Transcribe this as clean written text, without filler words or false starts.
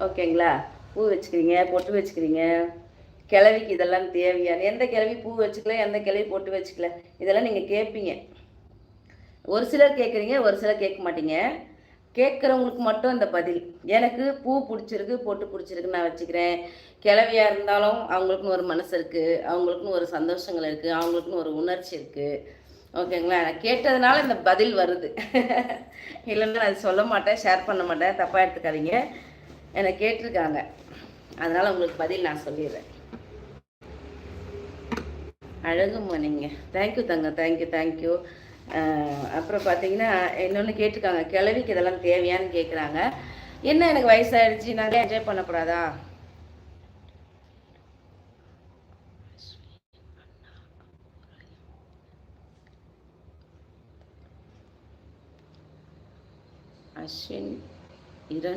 ஓகேங்களா? பூ வச்சுக்கிறீங்க, பொட்டு வச்சுக்கிறீங்க. கிழவிக்கு இதெல்லாம் தேவையான எந்த கிழவி பூ வச்சுக்கல, எந்த கிழவி பொட்டு வச்சுக்கல, இதெல்லாம் நீங்கள் கேட்பீங்க. ஒரு சிலர் கேட்குறீங்க, ஒரு சிலர் கேட்க மாட்டீங்க. கேட்குறவங்களுக்கு மட்டும் இந்த பதில். எனக்கு பூ பிடிச்சிருக்கு, பொட்டு பிடிச்சிருக்கு, நான் வச்சுக்கிறேன். கிழவியாக இருந்தாலும் அவங்களுக்குன்னு ஒரு மனசு இருக்குது, அவங்களுக்குன்னு ஒரு சந்தோஷங்கள் இருக்குது, அவங்களுக்குன்னு ஒரு உணர்ச்சி இருக்குது. ஓகேங்களா? நான் கேட்டதுனால இந்த பதில் வருது. இல்லைன்னா நான் சொல்ல மாட்டேன், ஷேர் பண்ண மாட்டேன், தப்பாக எடுத்துக்காதீங்க. என்னை கேட்டிருக்காங்க, அதனால் உங்களுக்கு பதில் நான் சொல்லிடுறேன். அழகுமா நீங்கள். தேங்க்யூ தங்க, தேங்க்யூ தேங்க்யூ. அப்புறம் பார்த்தீங்கன்னா இன்னொன்று கேட்டிருக்காங்க, கிழவிக்கு இதெல்லாம் தேவையான்னு கேட்குறாங்க. என்ன எனக்கு வயசாகிடுச்சு, நாங்கள் என்ஜாய் பண்ணக்கூடாதா? அஸ்வின் 2